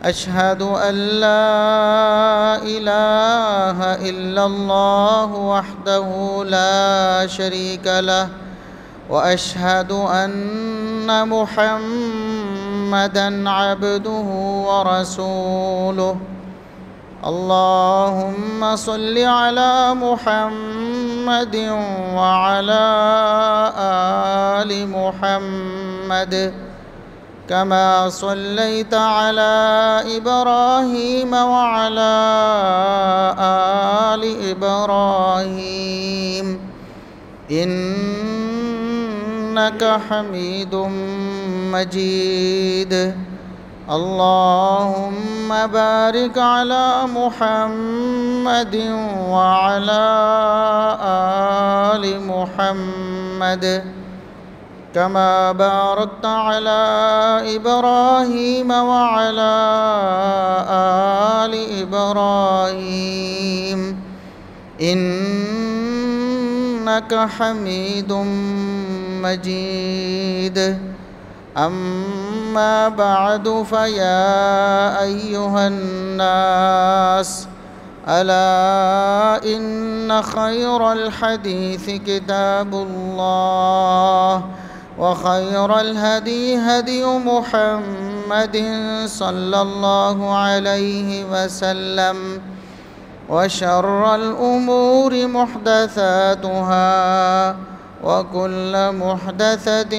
أشهد أن لا إله إلا الله وحده لا شريك له وأشهد أن محمدًا عبده ورسوله اللهم صل على محمد وعلى آل محمد كما صليت على إبراهيم وعلى آل إبراهيم إنك حميد مجيد اللهم بارك على محمد وعلى آل محمد كما باركت على إبراهيم وعلى آل إبراهيم إنك حميد مجيد أما بعد فيا أيها الناس ألا إن خير الحديث كتاب الله وخير الهدي هدي محمد صلى الله عليه وسلم وشر الأمور محدثاتها وكل محدثة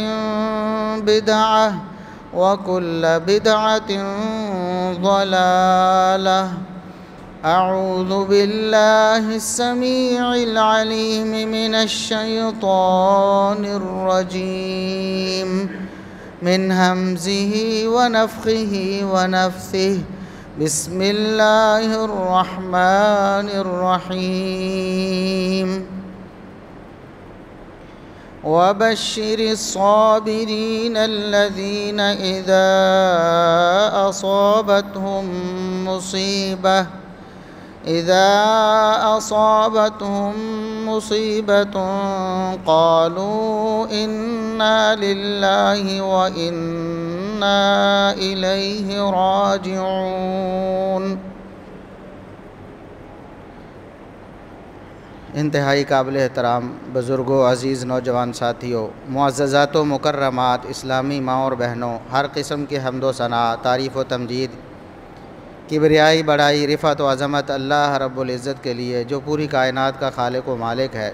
بدعة وكل بدعة ضلالة أعوذ بالله السميع العليم من الشيطان الرجيم من همزه ونفخه ونفثه بسم الله الرحمن الرحيم وبشر الصابرين الذين إذا أصابتهم مصيبة قالوا إنا لله وإنا إليه راجعون۔ انتہائی قابل احترام بزرگوں، عزیز نوجوان ساتھیوں، معززات و مکرمات، اسلامی ماں اور بہنوں، ہر قسم کی حمد و ثنا، تعریف و تمجید، کبریائی، بڑائی، رفعت و عظمت اللہ رب العزت کے لیے جو پوری کائنات کا خالق و مالک ہے۔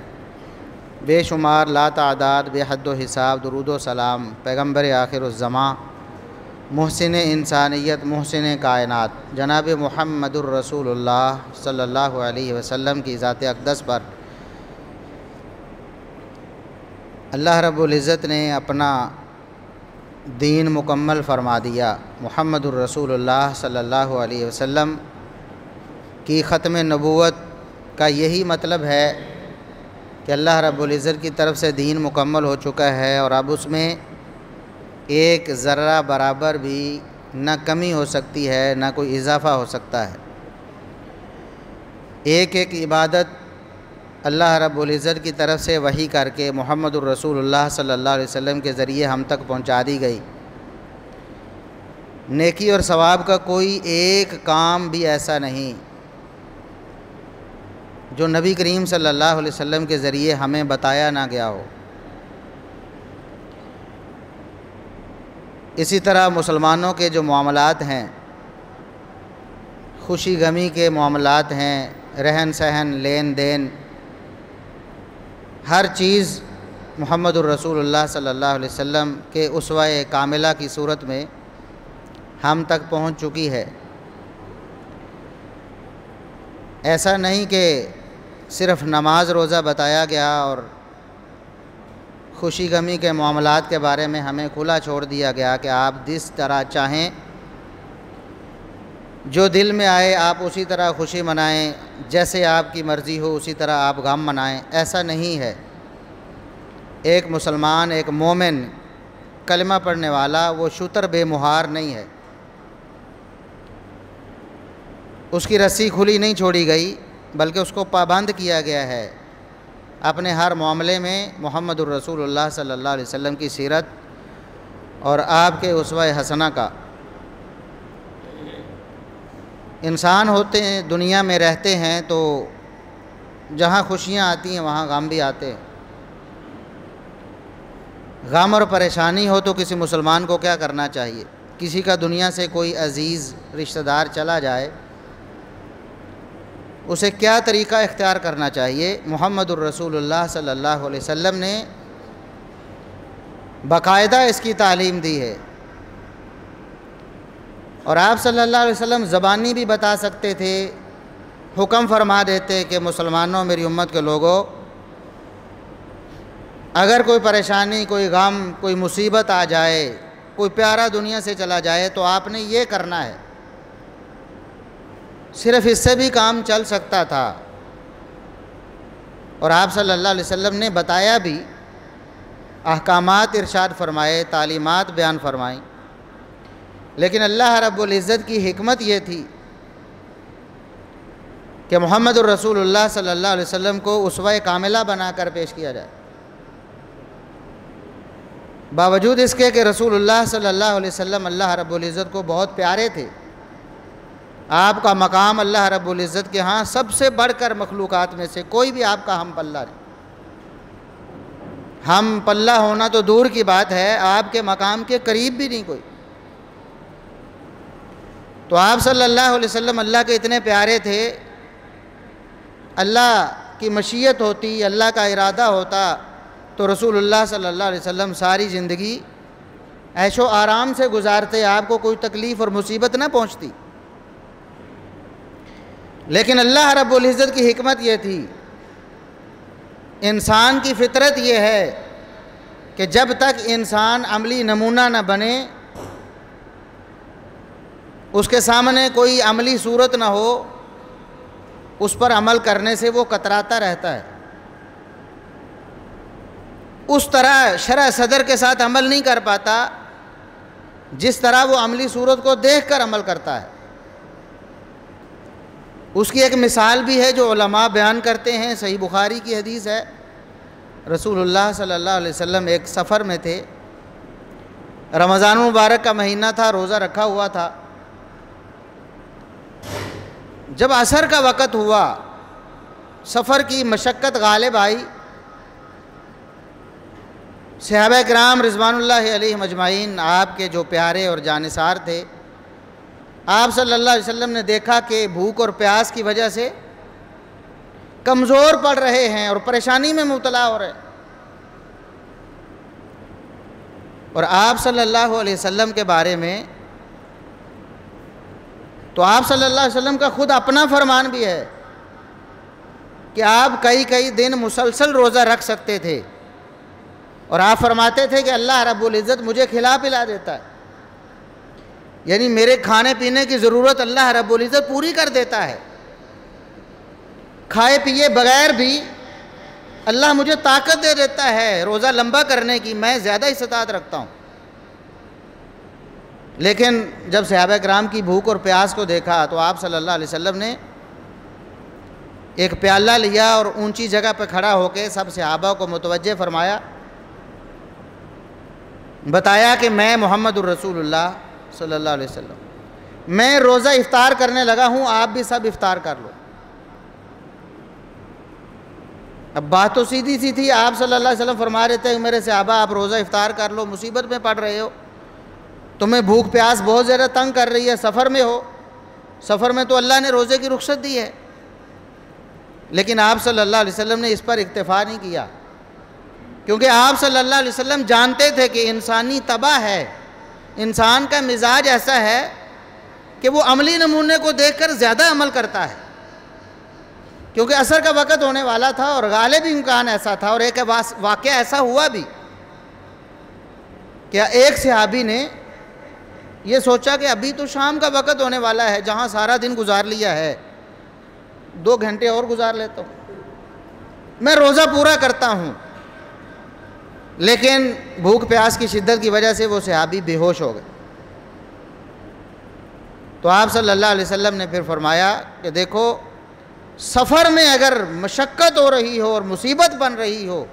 بے شمار لا تعداد بے حد و حساب درود و سلام پیغمبر آخر الزماں، محسن انسانیت، محسن کائنات، جناب محمد الرسول اللہ صلی اللہ علیہ وسلم کی ذات اقدس پر اللہ رب العزت نے اپنا دین مکمل فرما دیا۔ محمد الرسول اللہ صلی اللہ علیہ وسلم کی ختم نبوت کا یہی مطلب ہے کہ اللہ رب العزت کی طرف سے دین مکمل ہو چکا ہے اور اب اس میں ایک ذرہ برابر بھی نہ کمی ہو سکتی ہے نہ کوئی اضافہ ہو سکتا ہے۔ ایک ایک عبادت اللہ رب العزت کی طرف سے وحی کر کے محمد الرسول اللہ صلی اللہ علیہ وسلم کے ذریعے ہم تک پہنچا دی گئی۔ نیکی اور ثواب کا کوئی ایک کام بھی ایسا نہیں جو نبی کریم صلی اللہ علیہ وسلم کے ذریعے ہمیں بتایا نہ گیا ہو۔ اسی طرح مسلمانوں کے جو معاملات ہیں، خوشی غمی کے معاملات ہیں، رہن سہن، لین دین، ہر چیز محمد الرسول اللہ صلی اللہ علیہ وسلم کے اسوہ کاملہ کی صورت میں ہم تک پہنچ چکی ہے۔ ایسا نہیں کہ صرف نماز روزہ بتایا گیا اور خوشی غمی کے معاملات کے بارے میں ہمیں کھلا چھوڑ دیا گیا کہ آپ جس طرح چاہیں، جو دل میں آئے آپ اسی طرح خوشی منائیں، جیسے آپ کی مرضی ہو اسی طرح آپ غم منائیں۔ ایسا نہیں ہے۔ ایک مسلمان، ایک مومن، کلمہ پڑھنے والا وہ شتر بے مہار نہیں ہے، اس کی رسی کھلی نہیں چھوڑی گئی بلکہ اس کو پابند کیا گیا ہے اپنے ہر معاملے میں محمد الرسول اللہ صلی اللہ علیہ وسلم کی سیرت اور آپ کے اسوہ حسنہ کا۔ انسان ہوتے ہیں، دنیا میں رہتے ہیں، تو جہاں خوشیاں آتی ہیں وہاں غم بھی آتے ہیں۔ غم اور پریشانی ہو تو کسی مسلمان کو کیا کرنا چاہیے؟ کسی کا دنیا سے کوئی عزیز رشتہ دار چلا جائے، اسے کیا طریقہ اختیار کرنا چاہیے؟ محمد الرسول اللہ صلی اللہ علیہ وسلم نے باقاعدہ اس کی تعلیم دی ہے، اور آپ صلی اللہ علیہ وسلم زبانی بھی بتا سکتے تھے، حکم فرما دیتے کہ مسلمانوں، میری امت کے لوگوں، اگر کوئی پریشانی، کوئی غم، کوئی مصیبت آ جائے، کوئی پیارا دنیا سے چلا جائے تو آپ نے یہ کرنا ہے۔ صرف اس سے بھی کام چل سکتا تھا، اور آپ صلی اللہ علیہ وسلم نے بتایا بھی، احکامات ارشاد فرمائے، تعلیمات بیان فرمائیں، لیکن اللہ رب العزت کی حکمت یہ تھی کہ محمد الرسول اللہ صلی اللہ علیہ وسلم کو اسوہ کاملہ بنا کر پیش کیا جائے۔ باوجود اس کے کہ رسول اللہ صلی اللہ علیہ وسلم اللہ رب العزت کو بہت پیارے تھے، آپ کا مقام اللہ رب العزت کے ہاں سب سے بڑھ کر مخلوقات میں سے کوئی بھی آپ کا ہم پلہ نہیں، ہم پلہ ہونا تو دور کی بات ہے، آپ کے مقام کے قریب بھی نہیں کوئی۔ تو آپ صلی اللہ علیہ وسلم اللہ کے اتنے پیارے تھے، اللہ کی مشیت ہوتی، اللہ کا ارادہ ہوتا تو رسول اللہ صلی اللہ علیہ وسلم ساری زندگی عیش و آرام سے گزارتے، آپ کو کوئی تکلیف اور مصیبت نہ پہنچتی۔ لیکن اللہ رب العزت کی حکمت یہ تھی، انسان کی فطرت یہ ہے کہ جب تک انسان عملی نمونہ نہ بنے، اس کے سامنے کوئی عملی صورت نہ ہو، اس پر عمل کرنے سے وہ کتراتا رہتا ہے۔ اس طرح شرح صدر کے ساتھ عمل نہیں کر پاتا جس طرح وہ عملی صورت کو دیکھ کر عمل کرتا ہے۔ اس کی ایک مثال بھی ہے جو علماء بیان کرتے ہیں، صحیح بخاری کی حدیث ہے، رسول اللہ صلی اللہ علیہ وسلم ایک سفر میں تھے، رمضان المبارک کا مہینہ تھا، روزہ رکھا ہوا تھا۔ جب عصر کا وقت ہوا، سفر کی مشقت غالب آئی، صحابہ کرام رضوان اللہ علیہم اجمعین، آپ کے جو پیارے اور جانثار تھے، آپ صلی اللہ علیہ وسلم نے دیکھا کہ بھوک اور پیاس کی وجہ سے کمزور پڑ رہے ہیں اور پریشانی میں مبتلا ہو رہے ہیں، اور آپ صلی اللہ علیہ وسلم کے بارے میں تو آپ صلی اللہ علیہ وسلم کا خود اپنا فرمان بھی ہے کہ آپ کئی دن مسلسل روزہ رکھ سکتے تھے، اور آپ فرماتے تھے کہ اللہ رب العزت مجھے کھلا پلا دیتا ہے، یعنی میرے کھانے پینے کی ضرورت اللہ رب العزت پوری کر دیتا ہے، کھائے پیے بغیر بھی اللہ مجھے طاقت دے دیتا ہے روزہ لمبا کرنے کی، میں زیادہ استطاعت رکھتا ہوں۔ لیکن جب صحابہ کرام کی بھوک اور پیاس کو دیکھا تو آپ صلی اللہ علیہ وسلم نے ایک پیالہ لیا اور اونچی جگہ پہ کھڑا ہو کے سب صحابہ کو متوجہ فرمایا، بتایا کہ میں محمد الرسول اللہ صلی اللہ علیہ وسلم، میں روزہ افطار کرنے لگا ہوں، آپ بھی سب افطار کر لو۔ اب بات تو سیدھی سی تھی، آپ صلی اللہ علیہ وسلم فرما رہے تھے کہ میرے صحابہ آپ روزہ افطار کر لو، مصیبت میں پڑ رہے ہو، تمہیں بھوک پیاس بہت زیادہ تنگ کر رہی ہے، سفر میں ہو، سفر میں تو اللہ نے روزے کی رخصت دی ہے، لیکن آپ صلی اللہ علیہ وسلم نے اس پر اکتفا نہیں کیا، کیونکہ آپ صلی اللہ علیہ وسلم جانتے تھے کہ انسانی طبع ہے، انسان کا مزاج ایسا ہے کہ وہ عملی نمونے کو دیکھ کر زیادہ عمل کرتا ہے، کیونکہ عصر کا وقت ہونے والا تھا اور غالب امکان ایسا تھا، اور ایک واقعہ ایسا ہوا بھی کہ ایک صحابی نے یہ سوچا کہ ابھی تو شام کا وقت ہونے والا ہے، جہاں سارا دن گزار لیا ہے، 2 گھنٹے اور گزار لیتا ہوں، میں روزہ پورا کرتا ہوں، لیکن بھوک پیاس کی شدت کی وجہ سے وہ صحابی بے ہوش ہو گئے۔ تو آپ صلی اللہ علیہ وسلم نے پھر فرمایا کہ دیکھو، سفر میں اگر مشقت ہو رہی ہو اور مصیبت بن رہی ہو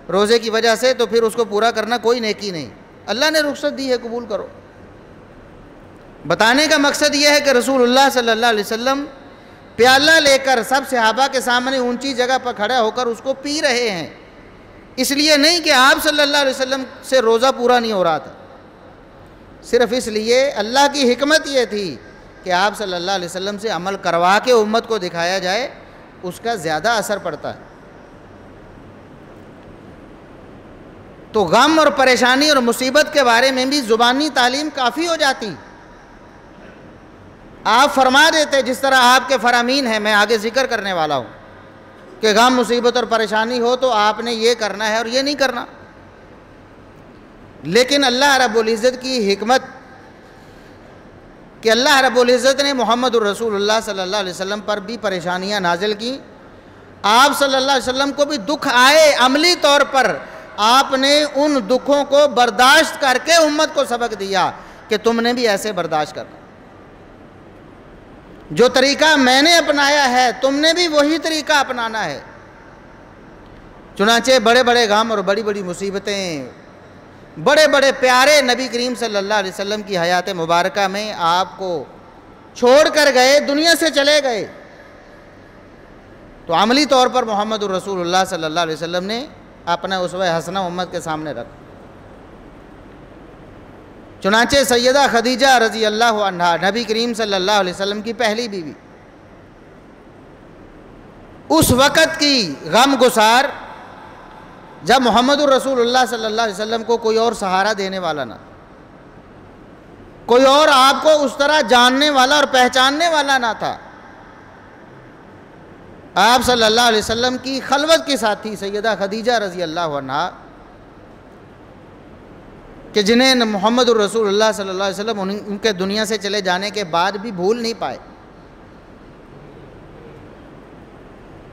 روزے کی وجہ سے، تو پھر اس کو پورا کرنا کوئی نیکی نہیں، اللہ نے رخصت دی ہے، قبول کرو۔ بتانے کا مقصد یہ ہے کہ رسول اللہ صلی اللہ علیہ وسلم پیالہ لے کر سب صحابہ کے سامنے اونچی جگہ پر کھڑا ہو کر اس کو پی رہے ہیں، اس لیے نہیں کہ آپ صلی اللہ علیہ وسلم سے روزہ پورا نہیں ہو رہا تھا، صرف اس لیے اللہ کی حکمت یہ تھی کہ آپ صلی اللہ علیہ وسلم سے عمل کروا کے امت کو دکھایا جائے، اس کا زیادہ اثر پڑتا ہے۔ تو غم اور پریشانی اور مصیبت کے بارے میں بھی زبانی تعلیم کافی ہو جاتی، آپ فرما دیتے جس طرح آپ کے فرامین ہیں، میں آگے ذکر کرنے والا ہوں کہ غم مصیبت اور پریشانی ہو تو آپ نے یہ کرنا ہے اور یہ نہیں کرنا، لیکن اللہ رب العزت کی حکمت کہ اللہ رب العزت نے محمد الرسول اللہ صلی اللہ علیہ وسلم پر بھی پریشانیاں نازل کی، آپ صلی اللہ علیہ وسلم کو بھی دکھ آئے، عملی طور پر آپ نے ان دکھوں کو برداشت کر کے امت کو سبق دیا کہ تم نے بھی ایسے برداشت کرنا، جو طریقہ میں نے اپنایا ہے تم نے بھی وہی طریقہ اپنانا ہے۔ چنانچہ بڑے بڑے غم اور بڑی بڑی مصیبتیں، بڑے بڑے پیارے نبی کریم صلی اللہ علیہ وسلم کی حیات مبارکہ میں آپ کو چھوڑ کر گئے، دنیا سے چلے گئے، تو عملی طور پر محمد الرسول اللہ صلی اللہ علیہ وسلم نے اپنا اسوہ حسنہ امت کے سامنے رکھا۔ چنانچہ سیدہ خدیجہ رضی اللہ عنہا نبی کریم صلی اللہ علیہ وسلم کی پہلی بیوی، اس وقت کی غم گسار جب محمد الرسول اللہ صلی اللہ علیہ وسلم کو کوئی اور سہارا دینے والا نہ، کوئی اور آپ کو اس طرح جاننے والا اور پہچاننے والا نہ تھا، آپ صلی اللہ علیہ وسلم کی خلوت کے ساتھی سیدہ خدیجہ رضی اللہ عنہا کہ جنہیں محمد الرسول اللہ صلی اللہ علیہ وسلم ان کے دنیا سے چلے جانے کے بعد بھی بھول نہیں پائے،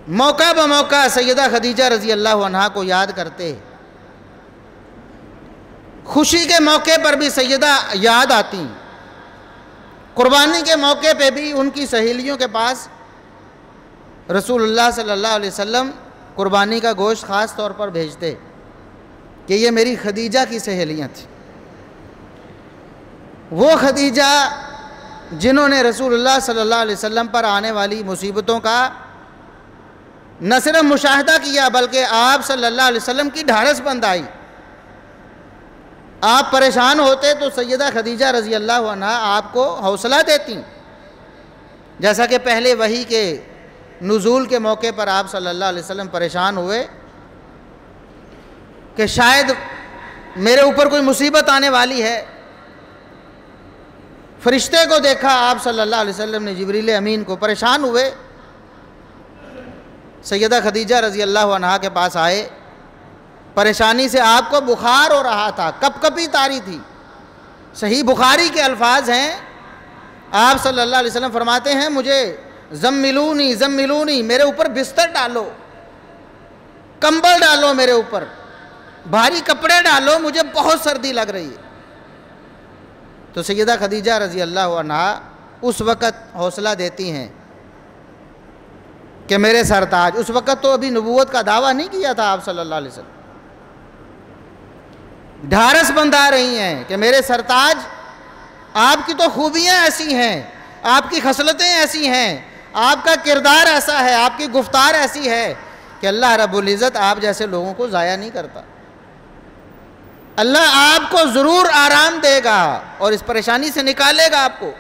موقع بموقع سیدہ خدیجہ رضی اللہ عنہا کو یاد کرتے، خوشی کے موقع پر بھی سیدہ یاد آتی، قربانی کے موقع پہ بھی ان کی سہیلیوں کے پاس رسول اللہ صلی اللہ علیہ وسلم قربانی کا گوشت خاص طور پر بھیجتے کہ یہ میری خدیجہ کی سہیلیاں تھیں، وہ خدیجہ جنہوں نے رسول اللہ صلی اللہ علیہ وسلم پر آنے والی مصیبتوں کا نہ صرف مشاہدہ کیا بلکہ آپ صلی اللہ علیہ وسلم کی ڈھارس بند آئی، آپ پریشان ہوتے تو سیدہ خدیجہ رضی اللہ عنہا آپ کو حوصلہ دیتی، جیسا کہ پہلے وحی کے نزول کے موقع پر آپ صلی اللہ علیہ وسلم پریشان ہوئے کہ شاید میرے اوپر کوئی مصیبت آنے والی ہے، فرشتے کو دیکھا آپ صلی اللہ علیہ وسلم نے جبریل امین کو، پریشان ہوئے، سیدہ خدیجہ رضی اللہ عنہا کے پاس آئے، پریشانی سے آپ کو بخار ہو رہا تھا، کپ کپی طاری تھی، صحیح بخاری کے الفاظ ہیں، آپ صلی اللہ علیہ وسلم فرماتے ہیں مجھے زملونی زملونی، میرے اوپر بستر ڈالو، کمبل ڈالو، میرے اوپر بھاری کپڑے ڈالو، مجھے بہت سردی لگ رہی ہے۔ تو سیدہ خدیجہ رضی اللہ عنہا اس وقت حوصلہ دیتی ہیں کہ میرے سرتاج، اس وقت تو ابھی نبوت کا دعویٰ نہیں کیا تھا آپ صلی اللہ علیہ وسلم، ڈھارس بندھا رہی ہیں کہ میرے سرتاج آپ کی تو خوبیاں ایسی ہیں، آپ کی خصلتیں ایسی ہیں، آپ کا کردار ایسا ہے، آپ کی گفتار ایسی ہے کہ اللہ رب العزت آپ جیسے لوگوں کو ضائع نہیں کرتا، اللہ آپ کو ضرور آرام دے گا اور اس پریشانی سے نکالے گا آپ کو۔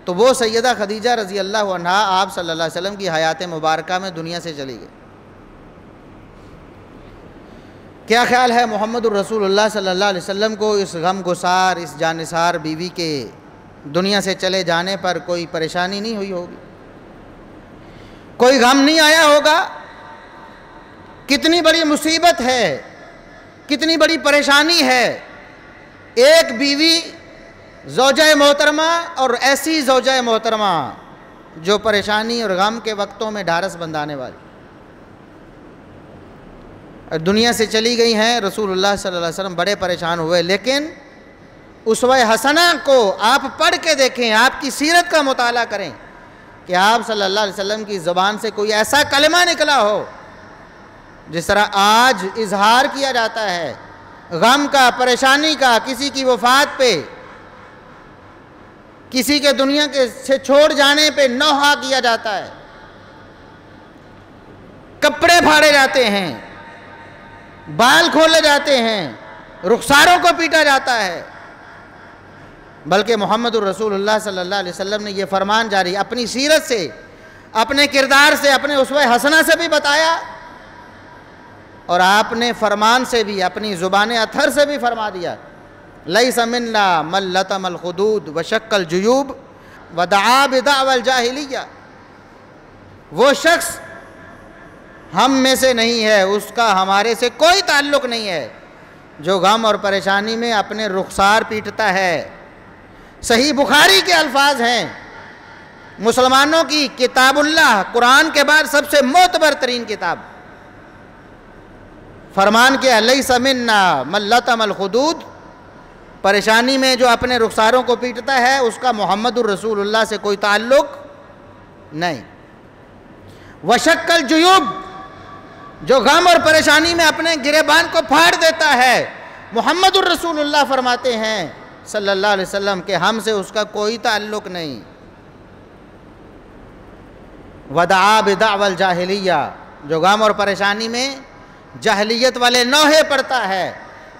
تو وہ سیدہ خدیجہ رضی اللہ عنہا آپ صلی اللہ علیہ وسلم کی حیات مبارکہ میں دنیا سے چلی گئی۔ کیا خیال ہے محمد الرسول اللہ صلی اللہ علیہ وسلم کو اس غم گسار، اس جانثار بیوی کے دنیا سے چلے جانے پر کوئی پریشانی نہیں ہوئی ہوگی، کوئی غم نہیں آیا ہوگا؟ کتنی بڑی مصیبت ہے، کتنی بڑی پریشانی ہے، ایک بیوی زوجہ محترمہ اور ایسی زوجہ محترمہ جو پریشانی اور غم کے وقتوں میں ڈھارس بندھانے والی دنیا سے چلی گئی ہیں۔ رسول اللہ صلی اللہ علیہ وسلم بڑے پریشان ہوئے، لیکن اسوہ حسنہ کو آپ پڑھ کے دیکھیں، آپ کی سیرت کا مطالعہ کریں کہ آپ صلی اللہ علیہ وسلم کی زبان سے کوئی ایسا کلمہ نکلا ہو جس طرح آج اظہار کیا جاتا ہے غم کا، پریشانی کا، کسی کی وفات پہ کسی کے دنیا سے چھوڑ جانے پہ نوحہ کیا جاتا ہے، کپڑے پھاڑے جاتے ہیں، بال کھولے جاتے ہیں، رخساروں کو پیٹا جاتا ہے، بلکہ محمد الرسول اللہ صلی اللہ علیہ وسلم نے یہ فرمان جاری اپنی سیرت سے، اپنے کردار سے، اپنے اسوہ حسنہ سے بھی بتایا، اور آپ نے فرمان سے بھی، اپنی زبان اطہر سے بھی فرما دیا، لیس منا من لطم الخدود وشق الجیوب ودعا بدعوی الجاہلیہ، وہ شخص ہم میں سے نہیں ہے، اس کا ہمارے سے کوئی تعلق نہیں ہے جو غم اور پریشانی میں اپنے رخسار پیٹتا ہے۔ صحیح بخاری کے الفاظ ہیں، مسلمانوں کی کتاب اللہ، قرآن کے بعد سب سے معتبر ترین کتاب، فرمان کیا لیس منا من لطم الخدود، پریشانی میں جو اپنے رخساروں کو پیٹتا ہے اس کا محمد الرسول اللہ سے کوئی تعلق نہیں۔ وشق الجیوب، جو غم اور پریشانی میں اپنے گریبان کو پھاڑ دیتا ہے، محمد الرسول اللہ فرماتے ہیں صلی اللہ علیہ وسلم کہ ہم سے اس کا کوئی تعلق نہیں۔ ودعا بدعوی الجاہلیہ، جو غم اور پریشانی میں جاہلیت والے نوحے پڑتا ہے،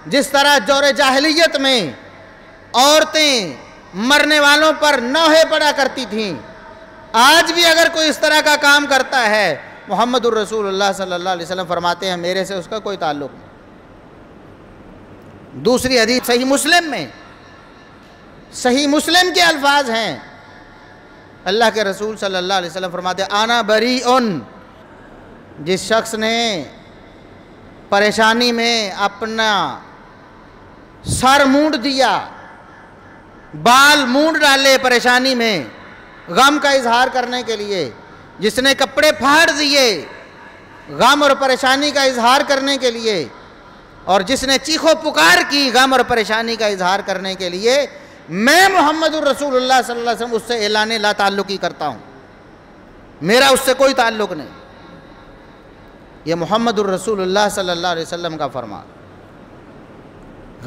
جس طرح دور جاہلیت میں عورتیں مرنے والوں پر نوحے پڑا کرتی تھیں، آج بھی اگر کوئی اس طرح کا کام کرتا ہے، محمد الرسول اللہ صلی اللہ علیہ وسلم فرماتے ہیں میرے سے اس کا کوئی تعلق نہیں۔ دوسری حدیث صحیح مسلم میں، صحیح مسلم کے الفاظ ہیں، اللہ کے رسول صلی اللہ علیہ وسلم فرماتے ہیں انا بریئن، جس شخص نے پریشانی میں اپنا سر مونڈ دیا، بال مونڈ ڈالے پریشانی میں غم کا اظہار کرنے کے لیے، جس نے کپڑے پھاڑ دیے غم اور پریشانی کا اظہار کرنے کے لیے، اور جس نے چیخ و پکار کی غم اور پریشانی کا اظہار کرنے کے لیے، میں محمد الرسول اللہ صلی اللہ علیہ وسلم اس سے اعلان لا تعلقی کرتا ہوں، میرا اس سے کوئی تعلق نہیں۔ یہ محمد الرسول اللہ صلی اللہ علیہ وسلم کا فرمان۔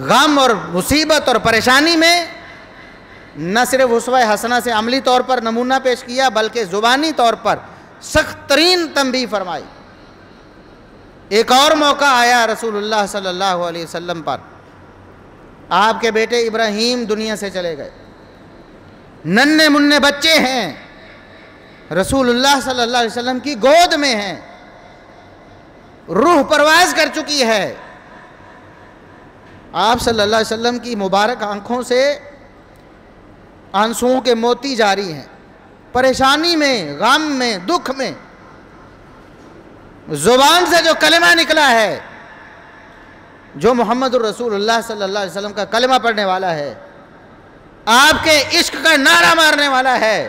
غم اور مصیبت اور پریشانی میں نہ صرف اسوہ حسنہ سے عملی طور پر نمونہ پیش کیا، بلکہ زبانی طور پر سخت ترین تنبیہ فرمائی۔ ایک اور موقع آیا رسول اللہ صلی اللہ علیہ وسلم پر، آپ کے بیٹے ابراہیم دنیا سے چلے گئے، ننھے منھے بچے ہیں، رسول اللہ صلی اللہ علیہ وسلم کی گود میں ہیں، روح پرواز کر چکی ہے، آپ صلی اللہ علیہ وسلم کی مبارک آنکھوں سے آنسوؤں کے موتی جاری ہیں، پریشانی میں، غم میں، دکھ میں، زبان سے جو کلمہ نکلا ہے، جو محمد الرسول اللہ صلی اللہ علیہ وسلم کا کلمہ پڑھنے والا ہے، آپ کے عشق کا نعرہ مارنے والا ہے،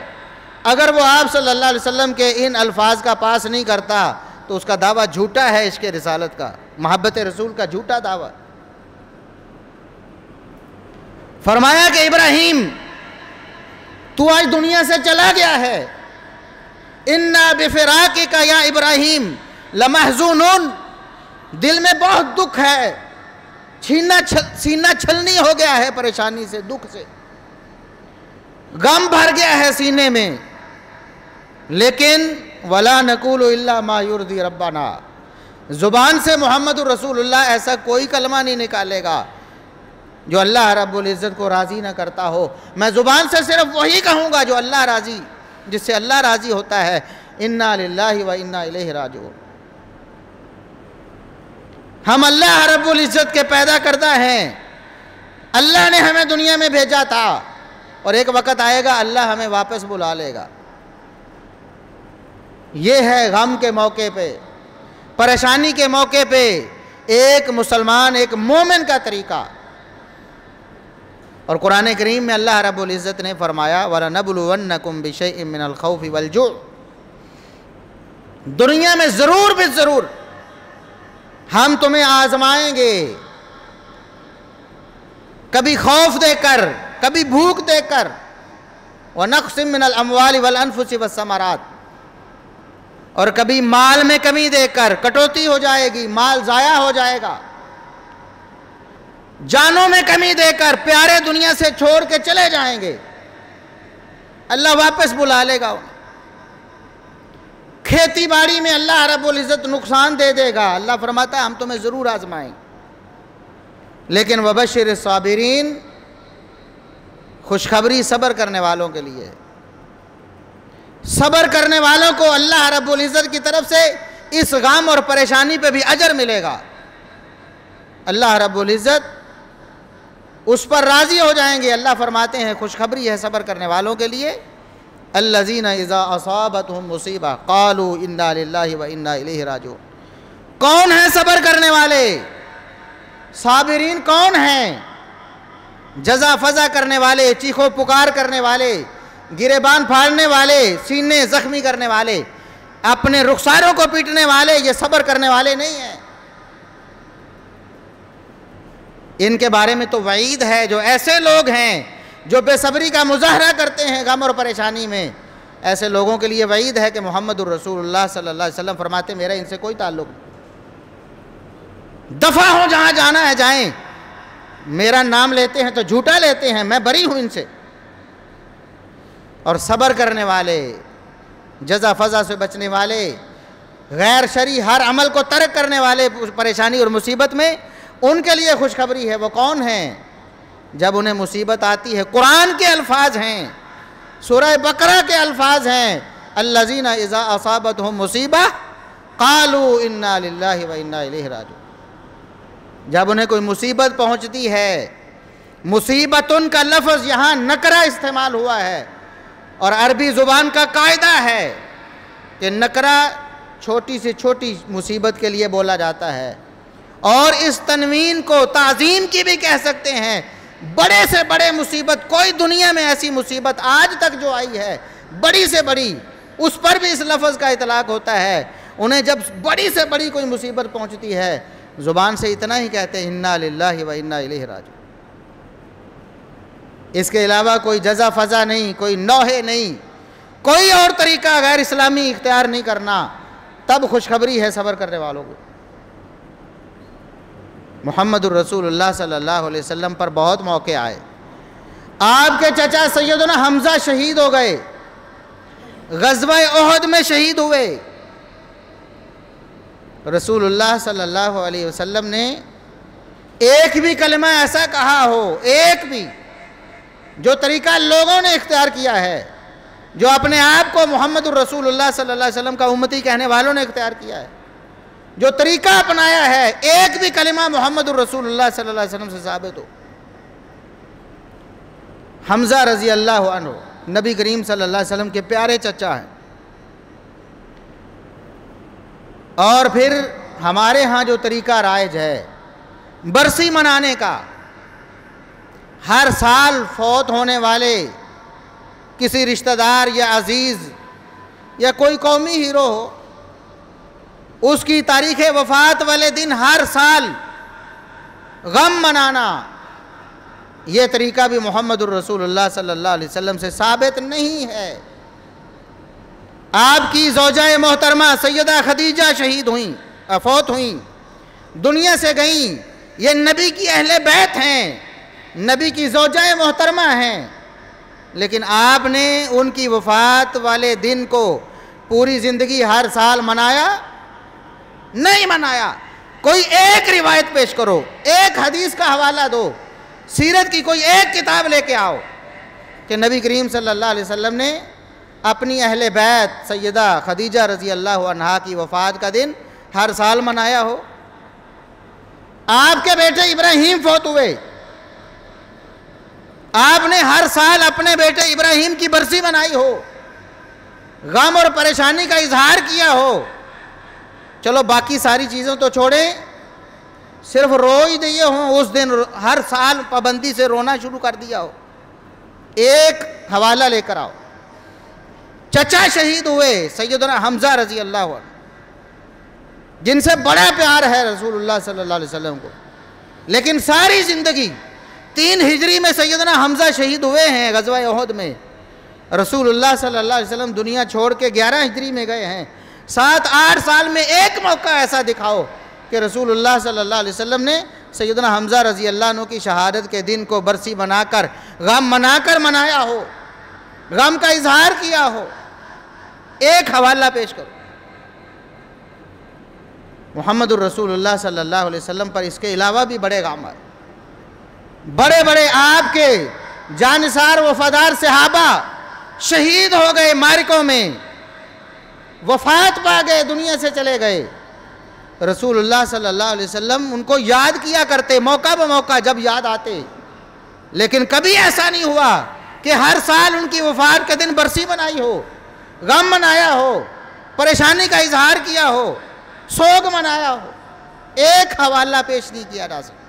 اگر وہ آپ صلی اللہ علیہ وسلم کے ان الفاظ کا پاس نہیں کرتا تو اس کا دعویٰ جھوٹا ہے، عشق رسالت کا، محبت رسول کا جھوٹا دعویٰ۔ فرمایا کہ ابراہیم تو آج دنیا سے چلا گیا ہے، اِنَّا بِفِرَاقِكَ یا ابراہیم لَمَحْزُونٌ، دل میں بہت دکھ ہے، سینہ چھلنی ہو گیا ہے پریشانی سے، دکھ سے، غم بھر گیا ہے سینے میں، لیکن وَلَا نَقُولُ إِلَّا مَا يُرْضِي رَبَّنَا، زبان سے محمد الرسول اللہ ایسا کوئی کلمہ نہیں نکالے گا جو اللہ رب العزت کو راضی نہ کرتا ہو، میں زبان سے صرف وہی کہوں گا جو اللہ راضی، جس سے اللہ راضی ہوتا ہے، اِنَّا لِلَّهِ وَإِنَّا إِلَيْهِ راجعون۔ ہم اللہ رب العزت کے پیدا کردہ ہیں، اللہ نے ہمیں دنیا میں بھیجا تھا، اور ایک وقت آئے گا اللہ ہمیں واپس بلا لے گا۔ یہ ہے غم کے موقع پہ، پریشانی کے موقع پہ ایک مسلمان، ایک مومن کا طریقہ۔ اور قرآن کریم میں اللہ رب العزت نے فرمایا وَلَنَبْلُوَنَّكُمْ بِشَيْءٍ مِّنَ الْخَوْفِ وَالْجُوعِ، دنیا میں ضرور بے ضرور ہم تمہیں آزمائیں گے، کبھی خوف دے کر، کبھی بھوک دے کر، وَنَقْصٍ مِّنَ الْأَمْوَالِ وَالْأَنفُسِ وَالثَّمَرَاتِ، اور کبھی مال میں کمی دے کر، کٹوتی ہو جائے گی، مال ضائع ہو جائے گا، جانوں میں کمی دے کر پیارے دنیا سے چھوڑ کے چلے جائیں گے، اللہ واپس بلا لے گا. کھیتی باڑی میں اللہ رب العزت نقصان دے دے گا. اللہ فرماتا ہے ہم تمہیں ضرور آزمائیں. لیکن وبشر الصابرین، خوشخبری صبر کرنے والوں کے لیے. صبر کرنے والوں کو اللہ رب العزت کی طرف سے اس غم اور پریشانی پہ بھی اجر ملے گا. اللہ رب العزت اس پر راضی ہو جائیں گے. اللہ فرماتے ہیں خوشخبری ہے صبر کرنے والوں کے لیے. الذین اذا اصابتہم مصیبہ قالوا انا للہ و انا الیہ راجعون. کون ہیں صبر کرنے والے؟ صابرین کون ہیں؟ جزا فضا کرنے والے، چیخ و پکار کرنے والے، گریبان پھاڑنے والے، سینے زخمی کرنے والے، اپنے رخساروں کو پیٹنے والے. یہ صبر کرنے والے نہیں ہیں. ان کے بارے میں تو وعید ہے. جو ایسے لوگ ہیں جو بے صبری کا مظاہرہ کرتے ہیں غم اور پریشانی میں، ایسے لوگوں کے لیے وعید ہے کہ محمد الرسول اللہ صلی اللہ علیہ وسلم فرماتے میرا ان سے کوئی تعلق نہیں. دفع ہو، جہاں جانا ہے جائیں. میرا نام لیتے ہیں تو جھوٹا لیتے ہیں، میں بری ہوں ان سے. اور صبر کرنے والے، جزا فضا سے بچنے والے، غیر شرعی ہر عمل کو ترک کرنے والے پریشانی اور مصیبت میں، ان کے لیے خوشخبری ہے. وہ کون ہیں؟ جب انہیں مصیبت آتی ہے، قرآن کے الفاظ ہیں، سورہ بقرہ کے الفاظ ہیں، الذین اذا اصابتہم مصیبہ قالوا انا للہ و انا الیہ راجعون. جب انہیں کوئی مصیبت پہنچتی ہے، مصیبتن کا لفظ یہاں نکرہ استعمال ہوا ہے، اور عربی زبان کا قاعدہ ہے کہ نکرہ چھوٹی سے چھوٹی مصیبت کے لیے بولا جاتا ہے، اور اس تنوین کو تعظیم کی بھی کہہ سکتے ہیں. بڑے سے بڑے مصیبت، کوئی دنیا میں ایسی مصیبت آج تک جو آئی ہے بڑی سے بڑی، اس پر بھی اس لفظ کا اطلاق ہوتا ہے. انہیں جب بڑی سے بڑی کوئی مصیبت پہنچتی ہے، زبان سے اتنا ہی کہتے ہیں انا للہ و انا الیہ راجعون. اس کے علاوہ کوئی جزا فضا نہیں، کوئی نوحے نہیں، کوئی اور طریقہ غیر اسلامی اختیار نہیں کرنا. تب خوشخبری ہے صبر کرنے والوں کو. محمد الرسول اللہ صلی اللہ علیہ وسلم پر بہت موقع آئے. آپ کے چچا سیدنا حمزہ شہید ہو گئے، غزوہ احد میں شہید ہوئے. رسول اللہ صلی اللہ علیہ وسلم نے ایک بھی کلمہ ایسا کہا ہو، ایک بھی، جو طریقہ لوگوں نے اختیار کیا ہے، جو اپنے آپ کو محمد الرسول اللہ صلی اللہ علیہ وسلم کا امتی کہنے والوں نے اختیار کیا ہے، جو طریقہ اپنایا ہے، ایک بھی کلمہ محمد الرسول اللہ صلی اللہ علیہ وسلم سے ثابت ہو. حمزہ رضی اللہ عنہ نبی کریم صلی اللہ علیہ وسلم کے پیارے چچا ہیں. اور پھر ہمارے ہاں جو طریقہ رائج ہے برسی منانے کا، ہر سال فوت ہونے والے کسی رشتہ دار یا عزیز یا کوئی قومی ہیرو ہو، اس کی تاریخ وفات والے دن ہر سال غم منانا، یہ طریقہ بھی محمد الرسول اللہ صلی اللہ علیہ وسلم سے ثابت نہیں ہے. آپ کی زوجہ محترمہ سیدہ خدیجہ شہید ہوئیں، فوت ہوئیں، دنیا سے گئیں. یہ نبی کی اہل بیت ہیں، نبی کی زوجہ محترمہ ہیں، لیکن آپ نے ان کی وفات والے دن کو پوری زندگی ہر سال منایا نہیں منایا. کوئی ایک روایت پیش کرو، ایک حدیث کا حوالہ دو، سیرت کی کوئی ایک کتاب لے کے آؤ کہ نبی کریم صلی اللہ علیہ وسلم نے اپنی اہل بیت سیدہ خدیجہ رضی اللہ عنہا کی وفات کا دن ہر سال منایا ہو. آپ کے بیٹے ابراہیم فوت ہوئے، آپ نے ہر سال اپنے بیٹے ابراہیم کی برسی منائی ہو، غم اور پریشانی کا اظہار کیا ہو. چلو باقی ساری چیزوں تو چھوڑیں، صرف رو ہی دیے ہوں اس دن، ہر سال پابندی سے رونا شروع کر دیا ہو. ایک حوالہ لے کر آؤ. چچا شہید ہوئے سیدنا حمزہ رضی اللہ عنہ، جن سے بڑا پیار ہے رسول اللہ صلی اللہ علیہ وسلم کو، لیکن ساری زندگی 3 ہجری میں سیدنا حمزہ شہید ہوئے ہیں غزوہ احد میں. رسول اللہ صلی اللہ علیہ وسلم دنیا چھوڑ کے 11 ہجری میں گئے ہیں. 7-8 سال میں ایک موقع ایسا دکھاؤ کہ رسول اللہ صلی اللہ علیہ وسلم نے سیدنا حمزہ رضی اللہ عنہ کی شہادت کے دن کو برسی بنا کر غم منا کر منایا ہو. غم کا اظہار کیا ہو، ایک حوالہ پیش کرو محمد الرسول اللہ صلی اللہ علیہ وسلم پر۔ اس کے علاوہ بھی بڑے غم آئے، بڑے بڑے آپ کے جانثار وفادار صحابہ شہید ہو گئے معرکوں میں، وفات پا گئے، دنیا سے چلے گئے۔ رسول اللہ صلی اللہ علیہ وسلم ان کو یاد کیا کرتے موقع بموقع جب یاد آتے، لیکن کبھی ایسا نہیں ہوا کہ ہر سال ان کی وفات کے دن برسی منائی ہو، غم منایا ہو، پریشانی کا اظہار کیا ہو، سوگ منایا ہو، ایک حوالہ پیش نہیں کیا جا سکتا۔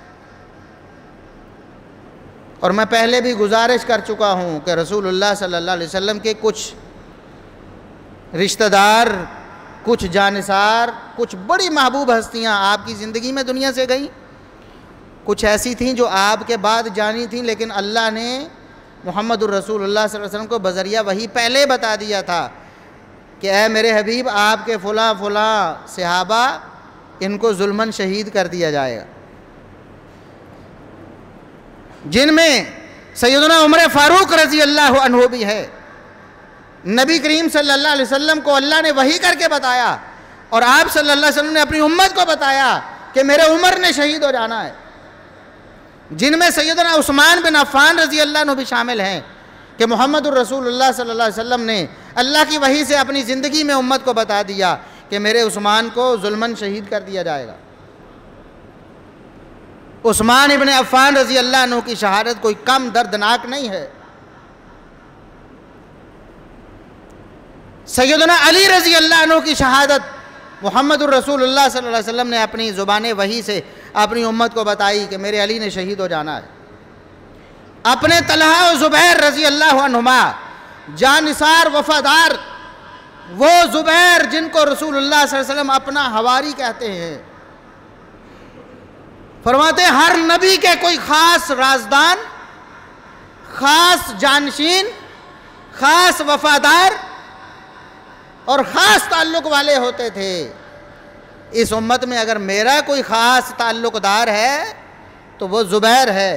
اور میں پہلے بھی گزارش کر چکا ہوں کہ رسول اللہ صلی اللہ علیہ وسلم کے کچھ رشتہ دار، کچھ جانثار، کچھ بڑی محبوب ہستیاں آپ کی زندگی میں دنیا سے گئیں، کچھ ایسی تھیں جو آپ کے بعد جانی تھیں، لیکن اللہ نے محمد الرسول اللہ صلی اللہ علیہ وسلم کو بذریعہ وحی پہلے بتا دیا تھا کہ اے میرے حبیب، آپ کے فلاں فلاں صحابہ ان کو ظلماً شہید کر دیا جائے گا، جن میں سیدنا عمر فاروق رضی اللہ عنہ بھی ہے۔ نبی کریم صلی اللہ علیہ وسلم کو اللہ نے وحی کر کے بتایا، اور آپ صلی اللہ علیہ وسلم نے اپنی امت کو بتایا کہ میرے عمر نے شہید ہو جانا ہے، جن میں سیدنا عثمان بن عفان رضی اللہ عنہ بھی شامل ہیں کہ محمد الرسول اللہ صلی اللہ علیہ وسلم نے اللہ کی وحی سے اپنی زندگی میں امت کو بتا دیا کہ میرے عثمان کو ظلماً شہید کر دیا جائے گا۔ عثمان ابن عفان رضی اللہ عنہ کی شہادت کوئی کم دردناک نہیں ہے۔ سیدنا علی رضی اللہ عنہ کی شہادت محمد الرسول اللہ صلی اللہ علیہ وسلم نے اپنی زبان وحی سے اپنی امت کو بتائی کہ میرے علی نے شہید ہو جانا ہے۔ اپنے طلحہ و زبیر رضی اللہ عنہما، جانثار وفادار، وہ زبیر جن کو رسول اللہ صلی اللہ علیہ وسلم اپنا حواری کہتے ہیں، فرماتے ہیں ہر نبی کے کوئی خاص رازدان، خاص جانشین، خاص وفادار اور خاص تعلق والے ہوتے تھے۔ اس امت میں اگر میرا کوئی خاص تعلق دار ہے تو وہ زبیر ہے،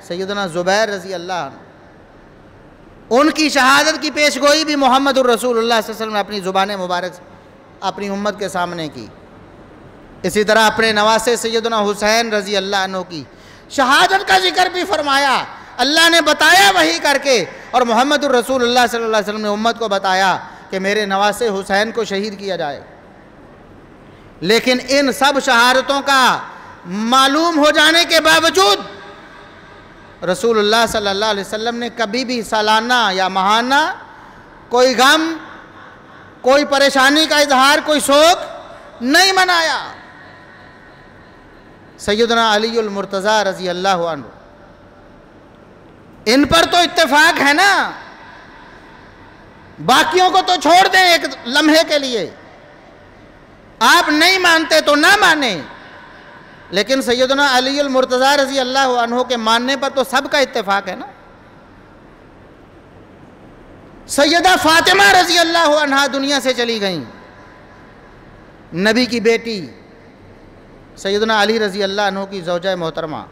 سیدنا زبیر رضی اللہ عنہ۔ ان کی شہادت کی پیشگوئی بھی محمد الرسول اللہ صلی اللہ علیہ وسلم نے اپنی زبان مبارک سے اپنی امت کے سامنے کی۔ اسی طرح اپنے نواسے سیدنا حسین رضی اللہ عنہ کی شہادت کا ذکر بھی فرمایا، اللہ نے بتایا وحی کر کے، اور محمد الرسول اللہ صلی اللہ علیہ وسلم نے امت کو بتایا کہ میرے نواسے حسین کو شہید کیا جائے۔ لیکن ان سب شہادتوں کا معلوم ہو جانے کے باوجود رسول اللہ صلی اللہ علیہ وسلم نے کبھی بھی سالانہ یا ماہانہ کوئی غم، کوئی پریشانی کا اظہار، کوئی سوگ نہیں منایا۔ سیدنا علی المرتضیٰ رضی اللہ عنہ، ان پر تو اتفاق ہے نا، باقیوں کو تو چھوڑ دیں ایک لمحے کے لیے، آپ نہیں مانتے تو نہ مانیں، لیکن سیدنا علی المرتضیٰ رضی اللہ عنہ کے ماننے پر تو سب کا اتفاق ہے نا۔ سیدہ فاطمہ رضی اللہ عنہ دنیا سے چلی گئیں، نبی کی بیٹی سیدنا علی رضی اللہ عنہ کی زوجہ محترمہ،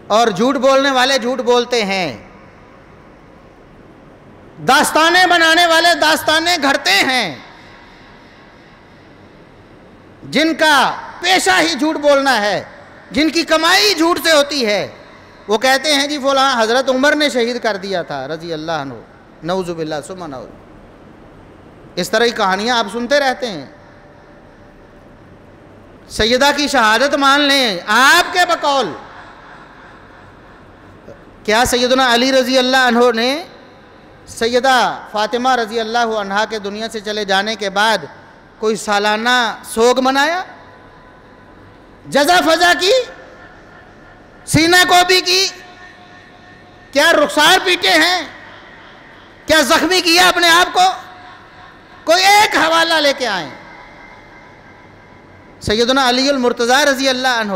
اور جھوٹ بولنے والے جھوٹ بولتے ہیں، داستانیں بنانے والے داستانیں گھڑتے ہیں، جن کا پیشہ ہی جھوٹ بولنا ہے، جن کی کمائی جھوٹ سے ہوتی ہے، وہ کہتے ہیں جی فلاں حضرت عمر نے شہید کر دیا تھا رضی اللہ عنہ، نعوذ باللہ ثم نعوذ۔ اس طرح کی کہانیاں آپ سنتے رہتے ہیں۔ سیدہ کی شہادت مان لیں آپ کے بقول۔ کیا سیدنا علی رضی اللہ عنہ نے سیدہ فاطمہ رضی اللہ عنہا کے دنیا سے چلے جانے کے بعد کوئی سالانہ سوگ منایا، جزا فضا کی، سینہ کوبی کی؟ کیا رخسار پیٹے ہیں؟ کیا زخمی کیا اپنے آپ کو؟ کوئی ایک حوالہ لے کے آئیں۔ سیدنا علی المرتضیٰ رضی اللہ عنہ،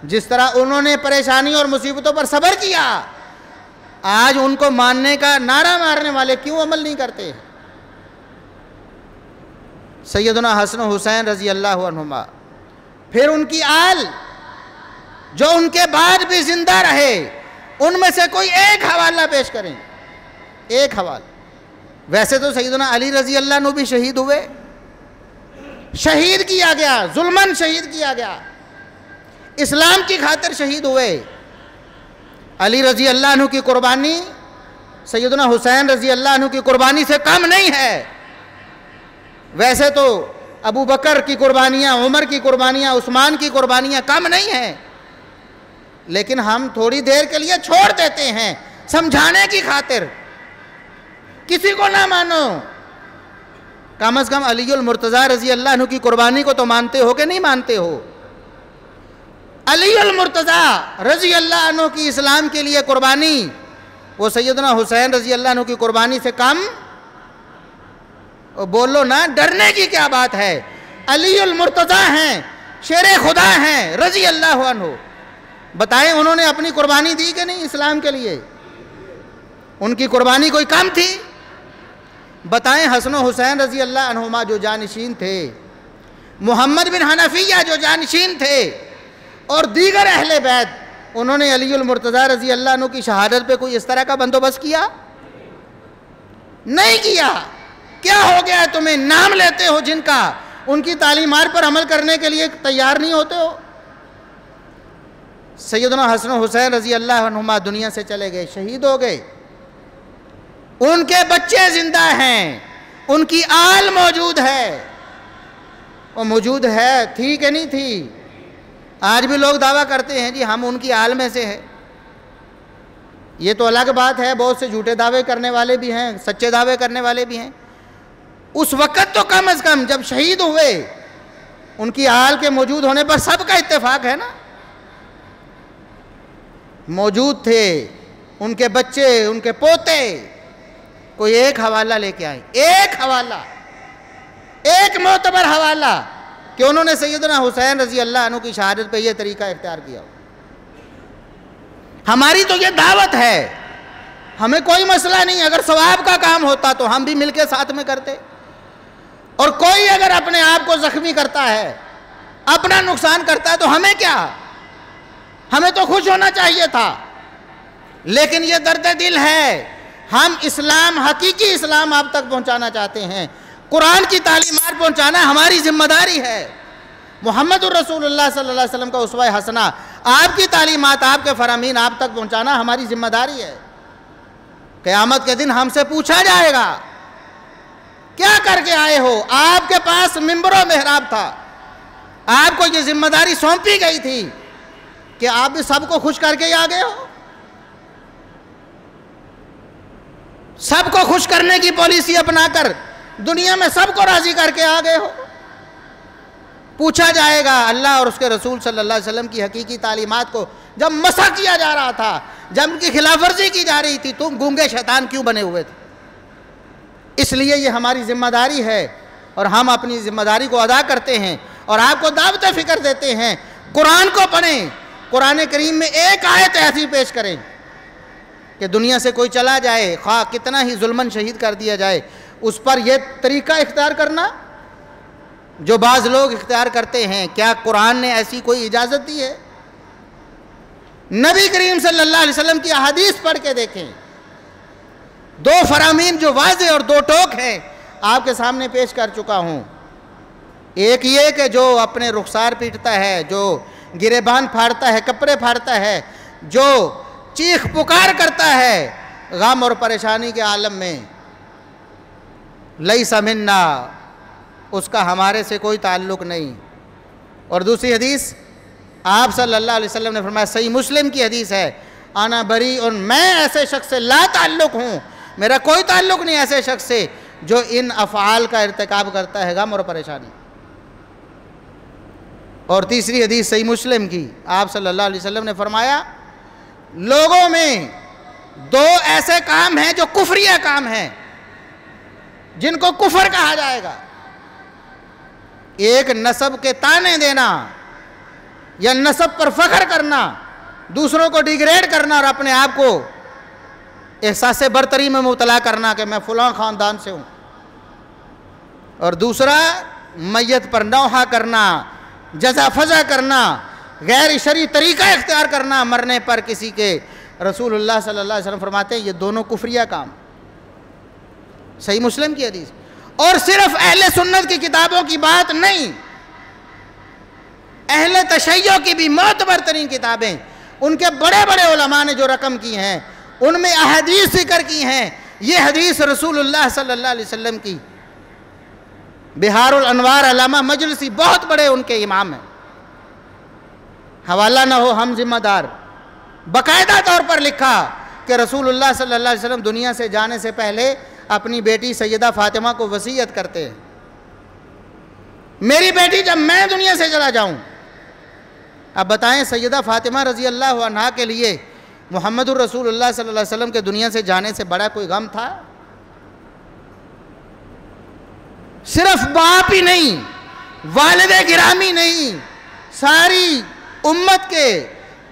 جس طرح انہوں نے پریشانی اور مصیبتوں پر صبر کیا، آج ان کو ماننے کا نعرہ مارنے والے کیوں عمل نہیں کرتے؟ سیدنا حسن و حسین رضی اللہ عنہما، پھر ان کی آل جو ان کے بعد بھی زندہ رہے، ان میں سے کوئی ایک حوالہ پیش کریں۔ ایک حوالہ. ویسے تو سیدنا علی رضی اللہ عنہ بھی شہید ہوئے, شہید کیا گیا, ظلماً شہید کیا گیا, اسلام کی خاطر شہید ہوئے. علی رضی اللہ عنہ کی قربانی سیدنا حسین رضی اللہ عنہ کی قربانی سے کم نہیں ہے. ویسے تو ابو بکر کی قربانیاں, عمر کی قربانیاں, عثمان کی قربانیاں کم نہیں ہیں, لیکن ہم تھوڑی دیر کے لیے چھوڑ دیتے ہیں سمجھانے کی خاطر. کسی کو نہ مانو, کم از کم علی المرتضیٰ رضی اللہ عنہ کی قربانی کو تو مانتے ہو کہ نہیں مانتے ہو؟ علی المرتضیٰ رضی اللہ عنہ کی اسلام کے لیے قربانی وہ سیدنا حسین رضی اللہ عنہ کی قربانی سے کم؟ بولو نا, ڈرنے کی کیا بات ہے؟ علی المرتضیٰ ہیں, شیر خدا ہیں رضی اللہ عنہ. بتائیں انہوں نے اپنی قربانی دی کہ نہیں اسلام کے لیے؟ ان کی قربانی کوئی کم تھی؟ بتائیں حسن و حسین رضی اللہ عنہما جو جانشین تھے, محمد بن حنفیہ جو جانشین تھے, اور دیگر اہل بیت, انہوں نے علی المرتضیٰ رضی اللہ عنہ کی شہادت پہ کوئی اس طرح کا بندوبست کیا؟ نہیں کیا. کیا ہو گیا تمہیں؟ نام لیتے ہو جن کا, ان کی تعلیمات پر عمل کرنے کے لیے تیار نہیں ہوتے ہو. سیدنا حسن و حسین رضی اللہ عنہما دنیا سے چلے گئے, شہید ہو گئے. ان کے بچے زندہ ہیں, ان کی آل موجود ہے. وہ موجود ہے, تھی کہ نہیں تھی؟ آج بھی لوگ دعویٰ کرتے ہیں جی ہم ان کی آل میں سے ہیں. یہ تو الگ بات ہے, بہت سے جھوٹے دعوے کرنے والے بھی ہیں, سچے دعوے کرنے والے بھی ہیں. اس وقت تو کم از کم جب شہید ہوئے ان کی آل کے موجود ہونے پر سب کا اتفاق ہے نا, موجود تھے. ان کے بچے, ان کے پوتے, کوئی ایک حوالہ لے کے آئیں, ایک حوالہ, ایک معتبر حوالہ کہ انہوں نے سیدنا حسین رضی اللہ عنہ کی شہادت پہ یہ طریقہ اختیار کیا. ہماری تو یہ دعوت ہے, ہمیں کوئی مسئلہ نہیں. اگر ثواب کا کام ہوتا تو ہم بھی مل کے ساتھ میں کرتے. اور کوئی اگر اپنے آپ کو زخمی کرتا ہے, اپنا نقصان کرتا ہے, تو ہمیں کیا؟ ہمیں تو خوش ہونا چاہیے تھا. لیکن یہ درد دل ہے, ہم اسلام, حقیقی اسلام آپ تک پہنچانا چاہتے ہیں. قرآن کی تعلیمات پہنچانا ہماری ذمہ داری ہے. محمد الرسول اللہ صلی اللہ علیہ وسلم کا اسوہ حسنہ, آپ کی تعلیمات, آپ کے فرامین آپ تک پہنچانا ہماری ذمہ داری ہے. قیامت کے دن ہم سے پوچھا جائے گا کیا کر کے آئے ہو؟ آپ کے پاس منبر و محراب تھا, آپ کو یہ ذمہ داری سونپی گئی تھی کہ آپ بھی سب کو خوش کر کے ہی آ گئے ہو. سب کو خوش کرنے کی پالیسی اپنا کر دنیا میں سب کو راضی کر کے آ گئے ہو. پوچھا جائے گا اللہ اور اس کے رسول صلی اللہ علیہ وسلم کی حقیقی تعلیمات کو جب مسخ کیا جا رہا تھا, جب ان کی خلاف ورزی کی جا رہی تھی, تم گونگے شیطان کیوں بنے ہوئے تھے؟ اس لیے یہ ہماری ذمہ داری ہے اور ہم اپنی ذمہ داری کو ادا کرتے ہیں اور آپ کو دعوت فکر دیتے ہیں. قرآن کو پڑھیں, قرآن کریم میں ایک آیت ایسی پیش کریں کہ دنیا سے کوئی چلا جائے, خواہ کتنا ہی ظلماً شہید کر دیا جائے, اس پر یہ طریقہ اختیار کرنا جو بعض لوگ اختیار کرتے ہیں, کیا قرآن نے ایسی کوئی اجازت دی ہے؟ نبی کریم صلی اللہ علیہ وسلم کی احادیث پڑھ کے دیکھیں. دو فرامین جو واضح اور دو ٹوک ہیں آپ کے سامنے پیش کر چکا ہوں. ایک یہ کہ جو اپنے رخسار پیٹتا ہے, جو گریبان پھاڑتا ہے, کپڑے پھاڑتا ہے, جو چیخ پکار کرتا ہے غم اور پریشانی کے عالم میں, لیس منا, اس کا ہمارے سے کوئی تعلق نہیں. اور دوسری حدیث آپ صلی اللہ علیہ وسلم نے فرمایا, صحیح مسلم کی حدیث ہے, انا بری, اور میں ایسے شخص سے لا تعلق ہوں, میرا کوئی تعلق نہیں ایسے شخص سے جو ان افعال کا ارتکاب کرتا ہے, غم اور پریشانی. اور تیسری حدیث صحیح مسلم کی, آپ صلی اللہ علیہ وسلم نے فرمایا, لوگوں میں دو ایسے کام ہیں جو کفریہ کام ہیں, جن کو کفر کہا جائے گا. ایک نسب کے تانے دینا یا نسب پر فخر کرنا, دوسروں کو ڈیگریڈ کرنا اور اپنے آپ کو احساس برتری میں مبتلا کرنا کہ میں فلاں خاندان سے ہوں. اور دوسرا میت پر نوحہ کرنا, جزا فضا کرنا, غیر شرعی طریقہ اختیار کرنا مرنے پر کسی کے. رسول اللہ صلی اللہ علیہ وسلم فرماتے ہیں یہ دونوں کفریہ کام. صحیح مسلم کی حدیث. اور صرف اہل سنت کی کتابوں کی بات نہیں، اہل تشیع کی بھی معتبر ترین کتابیں، ان کے بڑے بڑے علماء نے جو رقم کی ہیں ان میں احادیث ذکر کی ہیں. یہ حدیث رسول اللہ صلی اللہ علیہ وسلم کی. بہار الانوار علامہ مجلسی بہت بڑے ان کے امام ہیں، حوالہ نہ ہو ہم ذمہ دار، باقاعدہ طور پر لکھا کہ رسول اللہ صلی اللہ علیہ وسلم دنیا سے جانے سے پہلے اپنی بیٹی سیدہ فاطمہ کو وصیت کرتے ہیں، میری بیٹی جب میں دنیا سے چلا جاؤں. اب بتائیں سیدہ فاطمہ رضی اللہ عنہا کے لیے محمد الرسول اللہ صلی اللہ علیہ وسلم کے دنیا سے جانے سے بڑا کوئی غم تھا؟ صرف باپ ہی نہیں، والد گرامی نہیں، ساری امت کے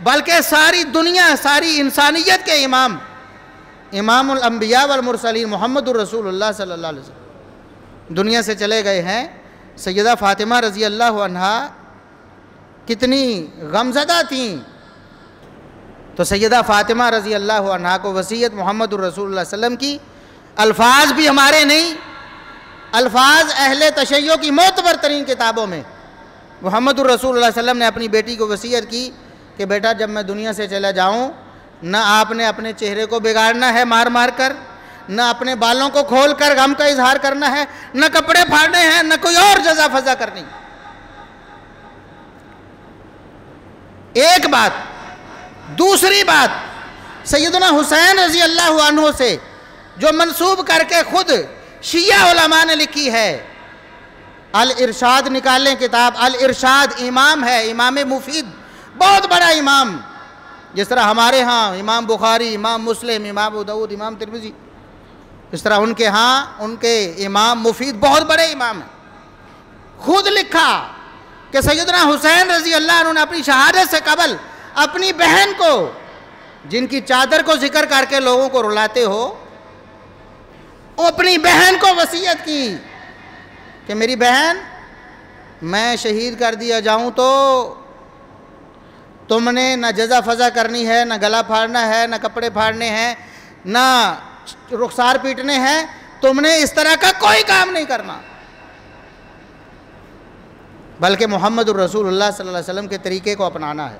بلکہ ساری دنیا، ساری انسانیت کے امام، امام الانبیاء والمرسلین محمد الرسول اللہ صلی اللہ علیہ وسلم دنیا سے چلے گئے ہیں. سیدہ فاطمہ رضی اللہ عنہا کتنی غمزدہ تھیں. تو سیدہ فاطمہ رضی اللہ عنہا کو وصیت محمد الرسول اللہ صلی اللہ علیہ وسلم کی، الفاظ بھی ہمارے نہیں، الفاظ اہل تشیع کی معتبر ترین کتابوں میں محمد الرسول اللہ صلی اللہ علیہ وسلم نے اپنی بیٹی کو وصیت کی کہ بیٹا جب میں دنیا سے چلا جاؤں نہ آپ نے اپنے چہرے کو بگاڑنا ہے مار مار کر، نہ اپنے بالوں کو کھول کر غم کا اظہار کرنا ہے، نہ کپڑے پھاڑنے ہیں، نہ کوئی اور جزا فضا کرنی. ایک بات. دوسری بات، سیدنا حسین رضی اللہ عنہ سے جو منسوب کر کے خود شیعہ علماء نے لکھی ہے، الارشاد نکالیں کتاب، الارشاد امام ہے، امام مفید، بہت بڑا امام. جس طرح ہمارے ہاں امام بخاری، امام مسلم، امام ابو داؤد، امام ترمذی، اس طرح ان کے ہاں ان کے امام مفید بہت بڑے امام ہیں. خود لکھا کہ سیدنا حسین رضی اللہ عنہ نے اپنی شہادت سے قبل اپنی بہن کو، جن کی چادر کو ذکر کر کے لوگوں کو رلاتے ہو، اپنی بہن کو وصیت کی کہ میری بہن میں شہید کر دیا جاؤں تو تم نے نہ جزا فضا کرنی ہے، نہ گلا پھاڑنا ہے، نہ کپڑے پھاڑنے ہیں، نہ رخسار پیٹنے ہیں، تم نے اس طرح کا کوئی کام نہیں کرنا، بلکہ محمد الرسول اللہ صلی اللہ علیہ وسلم کے طریقے کو اپنانا ہے.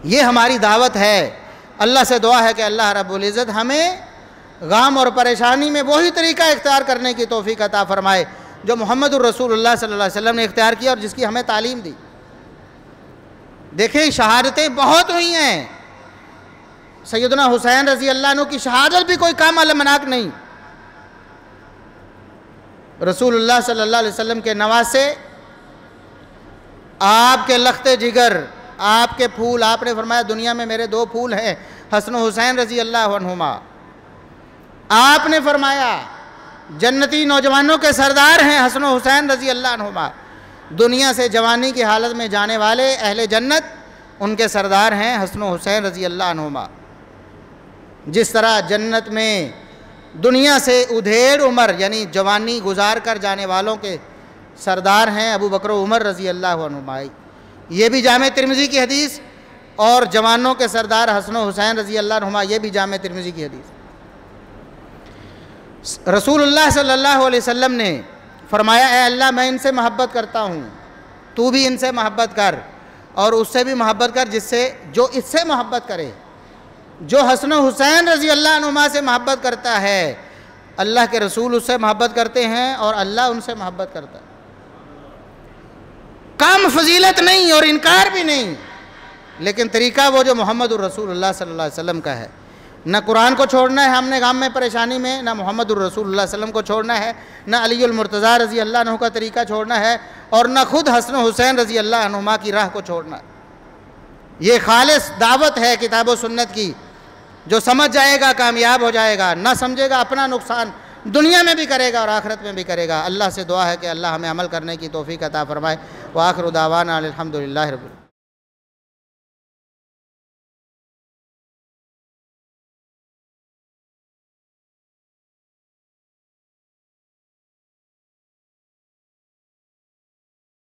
یہ ہماری دعوت ہے. اللہ سے دعا ہے کہ اللہ رب العزت ہمیں غم اور پریشانی میں وہی طریقہ اختیار کرنے کی توفیق عطا فرمائے جو محمد الرسول اللہ صلی اللہ علیہ وسلم نے اختیار کیا اور جس کی ہمیں تعلیم دی. دیکھیں شہادتیں بہت ہوئی ہیں. سیدنا حسین رضی اللہ عنہ کی شہادت بھی کوئی کام المناک نہیں. رسول اللہ صلی اللہ علیہ وسلم کے نواسے، آپ کے لخت جگر، آپ کے پھول، آپ نے فرمایا دنیا میں میرے دو پھول ہیں، حسن و حسین رضی اللہ عنہما. آپ نے فرمایا جنتی نوجوانوں کے سردار ہیں حسن و حسین رضی اللہ عنہما. دنیا سے جوانی کی حالت میں جانے والے اہل جنت ان کے سردار ہیں حسن و حسین رضی اللہ عنہما. جس طرح جنت میں دنیا سے ادھیڑ عمر یعنی جوانی گزار کر جانے والوں کے سردار ہیں ابو بکر و عمر رضی اللہ عنہما. یہ بھی جامع ترمذی کی حدیث. اور جوانوں کے سردار حسن و حسین رضی اللہ عنہما، یہ بھی جامع ترمذی کی حدیث. رسول اللہ صلی اللہ علیہ وسلم نے فرمایا اے اللہ میں ان سے محبت کرتا ہوں، تو بھی ان سے محبت کر، اور اس سے بھی محبت کر جو اس سے محبت کرے. جو حسن و حسین رضی اللہ عنہما سے محبت کرتا ہے اللہ کے رسول اس سے محبت کرتے ہیں اور اللہ ان سے محبت کرتا ہے. کم فضیلت نہیں اور انکار بھی نہیں، لیکن طریقہ وہ جو محمد الرسول اللہ صلی اللہ علیہ وسلم کا ہے. نہ قرآن کو چھوڑنا ہے ہم نے غم میں پریشانی میں، نہ محمد الرسول اللہ صلی اللہ علیہ وسلم کو چھوڑنا ہے، نہ علی المرتضیٰ رضی اللہ عنہ کا طریقہ چھوڑنا ہے، اور نہ خود حسن و حسین رضی اللہ عنہما کی راہ کو چھوڑنا ہے. یہ خالص دعوت ہے کتاب و سنت کی. جو سمجھ جائے گا کامیاب ہو جائے گا، نہ سمجھے گا اپنا نقصان دنیا میں بھی کرے گا اور آخرت میں بھی کرے گا. اللہ سے دعا ہے کہ اللہ ہمیں عمل کرنے کی توفیق عطا فرمائے. وآخر دعوانا الحمدللہ رب العالمین.